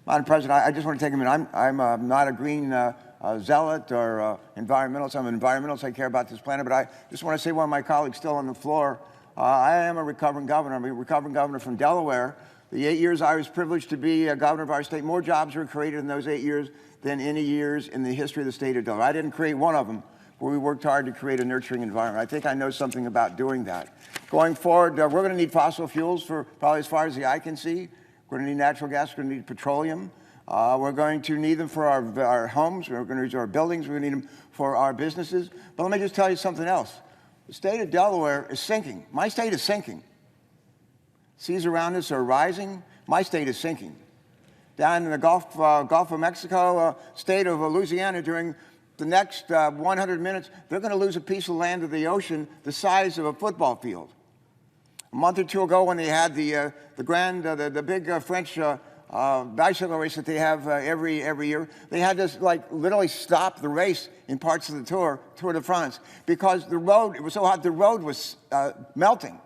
Madam President, I just want to take a minute. I'm not a green zealot or environmentalist. I'm an environmentalist. I care about this planet. But I just want to say, one of my colleagues still on the floor, I am a recovering governor. I'm a recovering governor from Delaware. The 8 years I was privileged to be a governor of our state, more jobs were created in those 8 years than any years in the history of the state of Delaware. I didn't create one of them, but we worked hard to create a nurturing environment. I think I know something about doing that. Going forward, we're going to need fossil fuels for probably as far as the eye can see. We're going to need natural gas. We're going to need petroleum. We're going to need them for our homes. We're going to need our buildings. We're going to need them for our businesses. But let me just tell you something else. The state of Delaware is sinking. My state is sinking. Seas around us are rising. My state is sinking. Down in the Gulf of Mexico, state of Louisiana, during the next 100 minutes, they're going to lose a piece of land to the ocean the size of a football field. A month or two ago, when they had the big French bicycle race that they have every year, they had to literally stop the race in parts of the Tour de France because the road, it was so hot, the road was melting.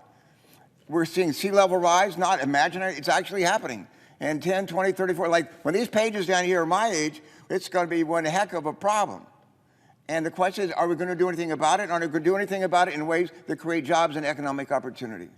We're seeing sea level rise, not imaginary, it's actually happening. And 10, 20, 30, 40, like when these pages down here are my age, it's going to be one heck of a problem. And the question is, are we going to do anything about it? Are we going to do anything about it in ways that create jobs and economic opportunity?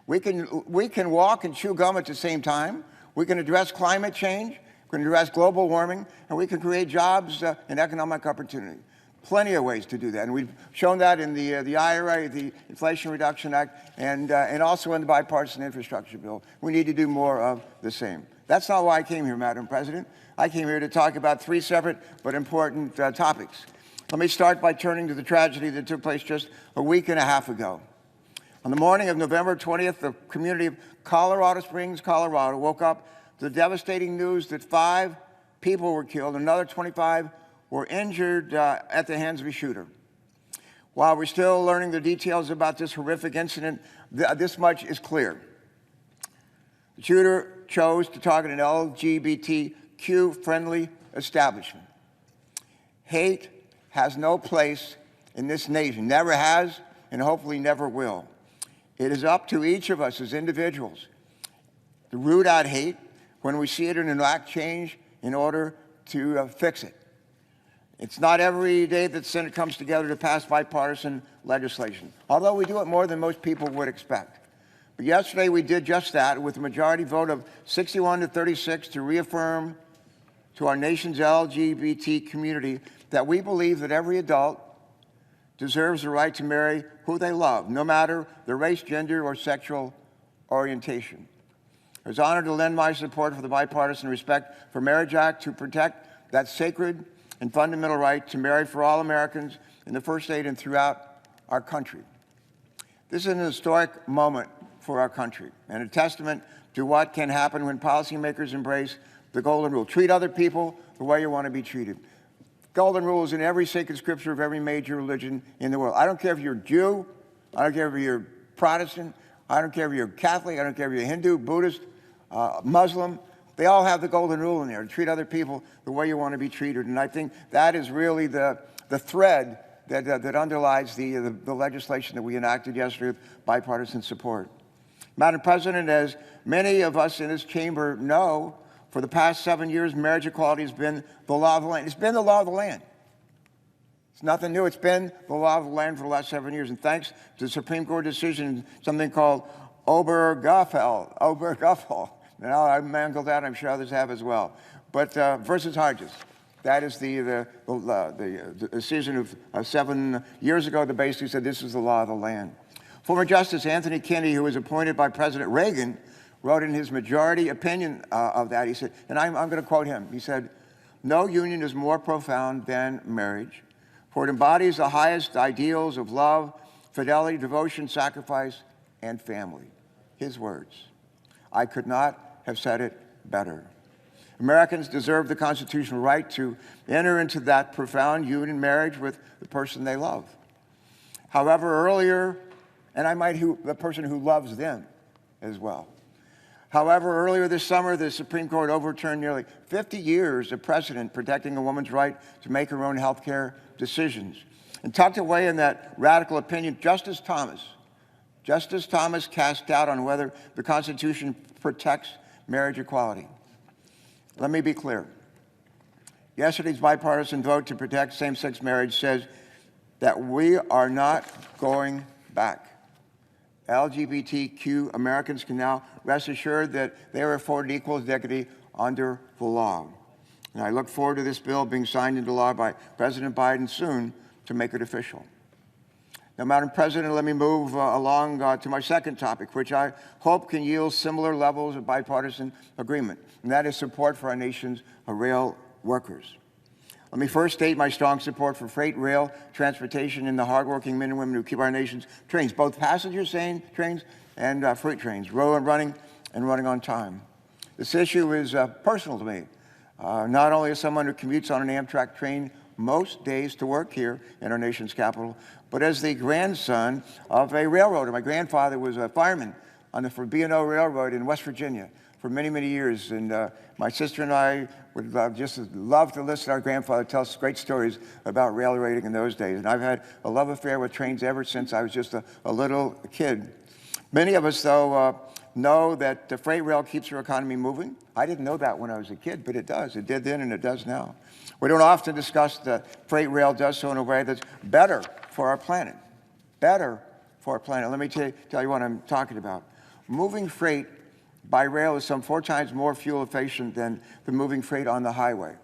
We can walk and chew gum at the same time. We can address climate change, we can address global warming, and we can create jobs and economic opportunity. Plenty of ways to do that, and we've shown that in the IRA, the Inflation Reduction Act, and also in the bipartisan infrastructure bill. We need to do more of the same. That's not why I came here, Madam President. I came here to talk about three separate but important topics. Let me start by turning to the tragedy that took place just a week and a half ago. On the morning of November 20th, the community of Colorado Springs, Colorado, woke up to the devastating news that 5 people were killed, another 25 were injured at the hands of a shooter. While we're still learning the details about this horrific incident, this much is clear. The shooter chose to target an LGBTQ-friendly establishment. Hate has no place in this nation, never has, and hopefully never will. It is up to each of us as individuals to root out hate when we see it and enact change in order to fix it. It's not every day that the Senate comes together to pass bipartisan legislation, although we do it more than most people would expect. But yesterday we did just that with a majority vote of 61 to 36 to reaffirm to our nation's LGBT community that we believe that every adult deserves the right to marry who they love, no matter their race, gender, or sexual orientation. I was honored to lend my support for the Bipartisan Respect for Marriage Act to protect that sacred and fundamental right to marry for all Americans in the first state and throughout our country. This is an historic moment for our country and a testament to what can happen when policymakers embrace the golden rule. Treat other people the way you want to be treated. Golden rule is in every sacred scripture of every major religion in the world. I don't care if you're Jew, I don't care if you're Protestant, I don't care if you're Catholic, I don't care if you're Hindu, Buddhist, Muslim. They all have the golden rule in there, to treat other people the way you want to be treated. And I think that is really the thread that underlies the legislation that we enacted yesterday with bipartisan support. Madam President, as many of us in this chamber know, for the past 7 years, marriage equality has been the law of the land. It's been the law of the land. It's nothing new. It's been the law of the land for the last 7 years. And thanks to the Supreme Court decision, something called Obergefell. Now, I've mangled that. I'm sure others have as well. But versus Hodges, that is the decision of 7 years ago that basically said this is the law of the land. Former Justice Anthony Kennedy, who was appointed by President Reagan, wrote in his majority opinion of that, he said, and I'm going to quote him, he said, "No union is more profound than marriage, for it embodies the highest ideals of love, fidelity, devotion, sacrifice, and family." His words. I could not have said it better. Americans deserve the constitutional right to enter into that profound union, marriage with the person they love. However, earlier, and I might the person who loves them as well. However, earlier this summer, the Supreme Court overturned nearly 50 years of precedent protecting a woman's right to make her own health care decisions. And tucked away in that radical opinion, Justice Thomas cast doubt on whether the Constitution protects marriage equality. Let me be clear. Yesterday's bipartisan vote to protect same-sex marriage says that we are not going back. LGBTQ Americans can now rest assured that they are afforded equal dignity under the law. And I look forward to this bill being signed into law by President Biden soon to make it official. Now, Madam President, let me move along to my second topic, which I hope can yield similar levels of bipartisan agreement, and that is support for our nation's rail workers. Let me first state my strong support for freight rail transportation and the hardworking men and women who keep our nation's trains, both passenger trains and freight trains, running on time. This issue is personal to me, not only as someone who commutes on an Amtrak train most days to work here in our nation's capital, but as the grandson of a railroader. My grandfather was a fireman on the B&O Railroad in West Virginia for many, many years. And my sister and I would just love to listen to our grandfather tell us great stories about railroading in those days. And I've had a love affair with trains ever since I was just a little kid. Many of us, though, know that the freight rail keeps our economy moving. I didn't know that when I was a kid, but it does. It did then and it does now. We don't often discuss that freight rail does so in a way that's better for our planet. Better for our planet. Let me tell you what I'm talking about. Moving freight by rail is some 4 times more fuel efficient than moving freight on the highway.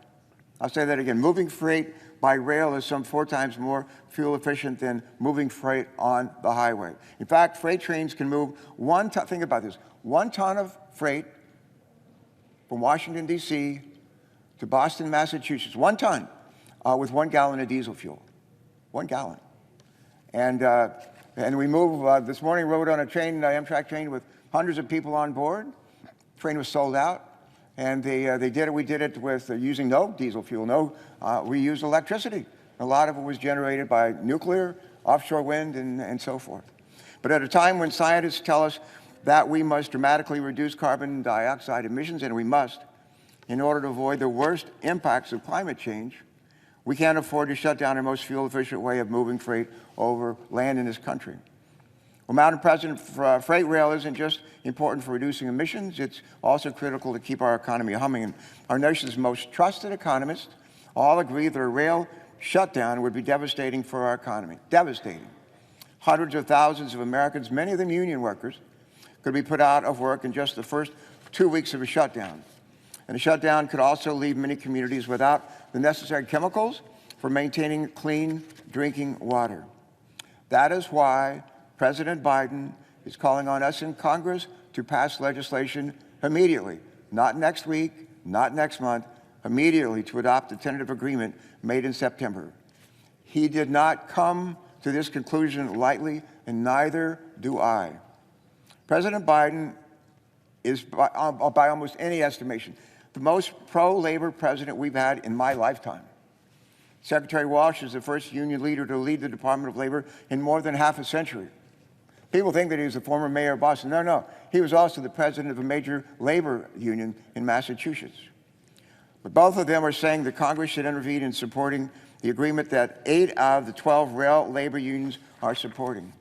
I'll say that again. Moving freight by rail is some 4 times more fuel efficient than moving freight on the highway. In fact, freight trains can move think about this, 1 ton of freight from Washington, D.C. to Boston, Massachusetts, 1 ton with 1 gallon of diesel fuel. 1 gallon. And we move, this morning rode on a train, an Amtrak train with hundreds of people on board. The train was sold out. And we did it with using no diesel fuel, we used electricity. A lot of it was generated by nuclear, offshore wind, and so forth. But at a time when scientists tell us that we must dramatically reduce carbon dioxide emissions, and we must, in order to avoid the worst impacts of climate change, we can't afford to shut down our most fuel-efficient way of moving freight over land in this country. Well, Madam President, freight rail isn't just important for reducing emissions, it's also critical to keep our economy humming. And our nation's most trusted economists all agree that a rail shutdown would be devastating for our economy. Devastating. Hundreds of thousands of Americans, many of them union workers, could be put out of work in just the first 2 weeks of a shutdown. And a shutdown could also leave many communities without the necessary chemicals for maintaining clean drinking water. That is why President Biden is calling on us in Congress to pass legislation immediately, not next week, not next month, immediately to adopt the tentative agreement made in September. He did not come to this conclusion lightly, and neither do I. President Biden is, by almost any estimation, the most pro-labor president we've had in my lifetime. Secretary Walsh is the first union leader to lead the Department of Labor in more than half a century. People think that he was the former mayor of Boston. No. He was also the president of a major labor union in Massachusetts. But both of them are saying that Congress should intervene in supporting the agreement that 8 out of the 12 rail labor unions are supporting.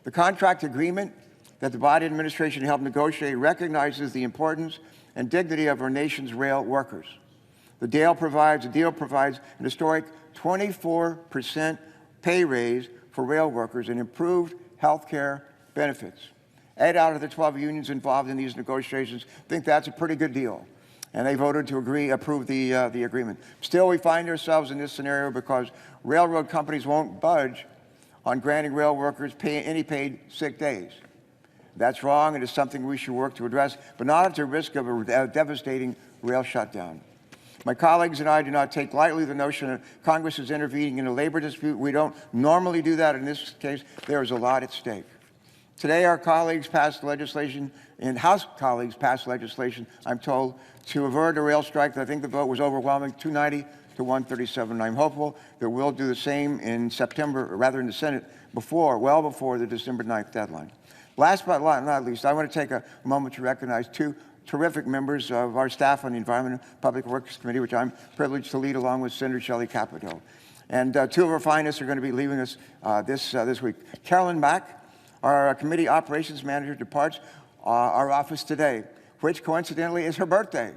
The contract agreement that the Biden administration helped negotiate recognizes the importance and dignity of our nation's rail workers. The deal provides an historic 24% pay raise for rail workers and improved health care benefits. 8 out of the 12 unions involved in these negotiations think that's a pretty good deal, and they voted to approve the agreement. Still, we find ourselves in this scenario because railroad companies won't budge on granting rail workers any paid sick days. That's wrong, and it's something we should work to address, but not at the risk of a devastating rail shutdown. My colleagues and I do not take lightly the notion that Congress is intervening in a labor dispute. We don't normally do that. In this case, there is a lot at stake. Today, our colleagues passed legislation, and House colleagues passed legislation, I'm told, to avert a rail strike. I think the vote was overwhelming, 290 to 137. I'm hopeful that we'll do the same in September, or rather in the Senate, well before the December 9th deadline. Last but not least, I want to take a moment to recognize 2 terrific members of our staff on the Environment and Public Works Committee, which I'm privileged to lead along with Senator Shelley Capito. And 2 of our finalists are going to be leaving us this week. Carolyn Mack, our committee operations manager, departs our office today, which coincidentally is her birthday.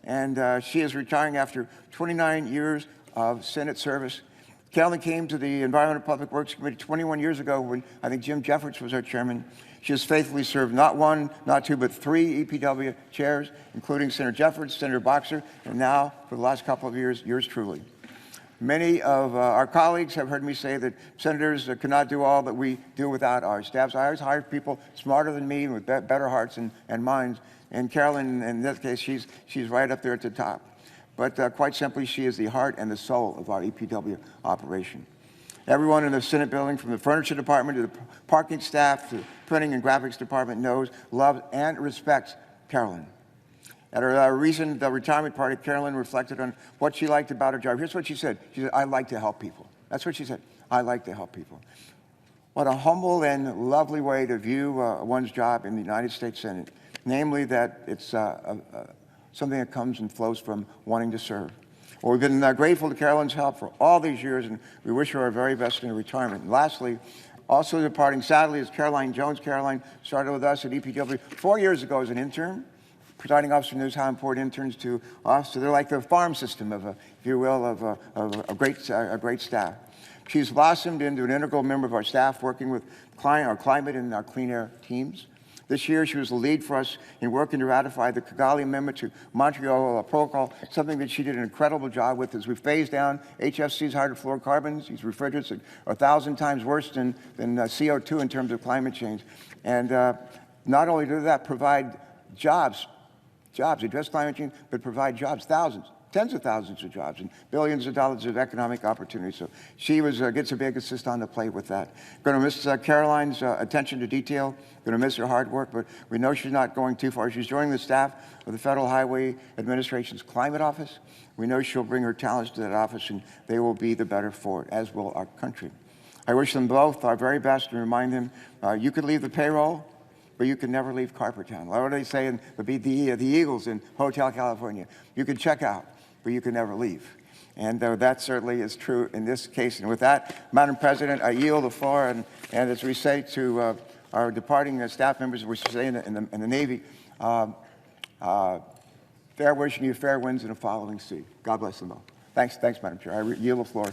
and she is retiring after 29 years of Senate service. Carolyn came to the Environment and Public Works Committee 21 years ago when I think Jim Jeffords was our chairman. She has faithfully served not one, not two, but 3 EPW chairs, including Senator Jeffords, Senator Boxer, and now, for the last couple of years, yours truly. Many of our colleagues have heard me say that senators cannot do all that we do without our staffs. I always hire people smarter than me with better hearts and minds. And Carolyn, in this case, she's right up there at the top. But quite simply, she is the heart and the soul of our EPW operation. Everyone in the Senate building, from the furniture department to the parking staff to the printing and graphics department, knows, loves, and respects Carolyn. At her recent retirement party, Carolyn reflected on what she liked about her job. Here's what she said. She said, "I like to help people." That's what she said. "I like to help people." What a humble and lovely way to view one's job in the United States Senate, namely that it's something that comes and flows from wanting to serve. Well, we've been grateful to Carolyn's help for all these years, and we wish her our very best in her retirement. And lastly, also departing sadly is Caroline Jones. Caroline started with us at EPW 4 years ago as an intern. Presiding officer knows how important interns to us. So they're like the farm system of, if you will, of a great staff. She's blossomed into an integral member of our staff, working with our climate and our clean air teams. This year, she was the lead for us in working to ratify the Kigali Amendment to Montreal Protocol, something that she did an incredible job with as we phase down HFC's hydrofluorocarbons. These refrigerants are 1,000 times worse than CO2 in terms of climate change. And not only do that provide jobs, address climate change, but provide jobs, thousands, tens of thousands of jobs, and billions of dollars of economic opportunity. So she gets a big assist on the plate with that. Going to miss Caroline's attention to detail. Going to miss her hard work, but we know she's not going too far. She's joining the staff of the Federal Highway Administration's Climate Office. We know she'll bring her talents to that office, and they will be the better for it, as will our country. I wish them both our very best and remind them you could leave the payroll, but you can never leave Carpertown. What do they say in the Eagles in Hotel California? You can check out, but you can never leave. And that certainly is true in this case. And with that, Madam President, I yield the floor. And as we say to our departing staff members, we say in the Navy, fair wishing you fair winds and a following sea. God bless them all. Thanks, Madam Chair. I yield the floor.